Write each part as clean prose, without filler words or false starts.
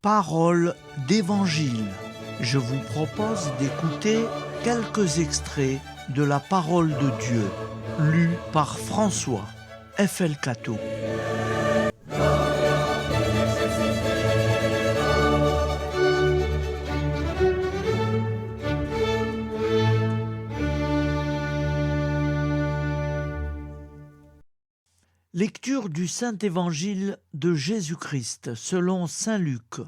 Paroles d'Évangile. Je vous propose d'écouter quelques extraits de la parole de Dieu, lus par François F.L. Cateau. Lecture du Saint-Évangile de Jésus-Christ selon saint Luc,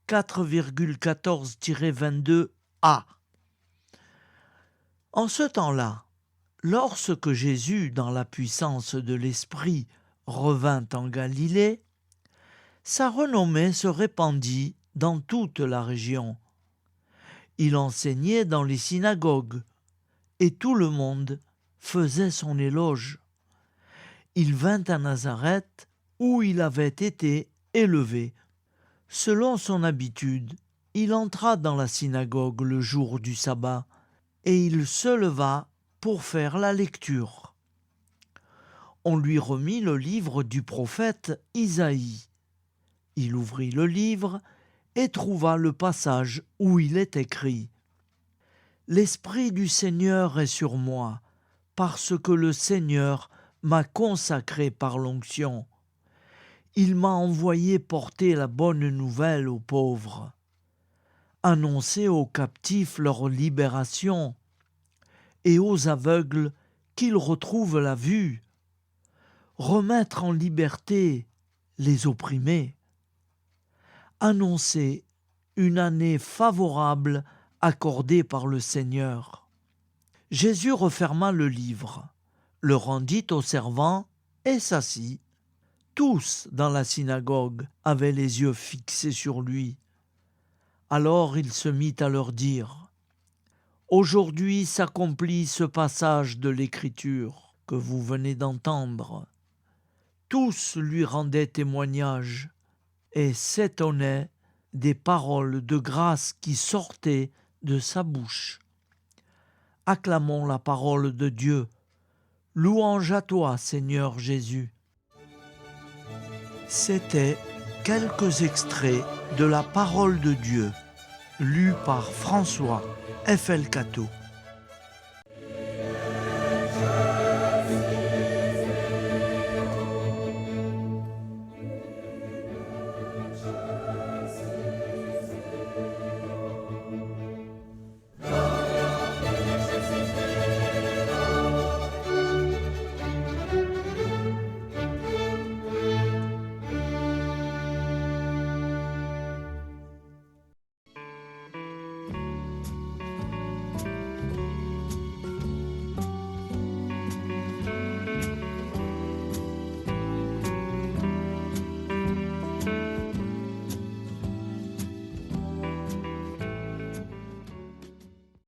4,14-22a. En ce temps-là, lorsque Jésus, dans la puissance de l'Esprit, revint en Galilée, sa renommée se répandit dans toute la région. Il enseignait dans les synagogues, et tout le monde faisait son éloge. Il vint à Nazareth, où il avait été élevé. Selon son habitude, il entra dans la synagogue le jour du sabbat, et il se leva pour faire la lecture. On lui remit le livre du prophète Isaïe. Il ouvrit le livre et trouva le passage où il est écrit « L'Esprit du Seigneur est sur moi, parce que le Seigneur m'a consacré par l'onction. Il m'a envoyé porter la bonne nouvelle aux pauvres, annoncer aux captifs leur libération et aux aveugles qu'ils retrouvent la vue, remettre en liberté les opprimés, annoncer une année favorable accordée par le Seigneur. » Jésus referma le livre, le rendit aux servants et s'assit. Tous dans la synagogue avaient les yeux fixés sur lui. Alors il se mit à leur dire « Aujourd'hui s'accomplit ce passage de l'Écriture que vous venez d'entendre. » Tous lui rendaient témoignage et s'étonnaient des paroles de grâce qui sortaient de sa bouche. Acclamons la parole de Dieu. Louange à toi, Seigneur Jésus. C'étaient quelques extraits de la parole de Dieu, lus par François F.L. Cateau.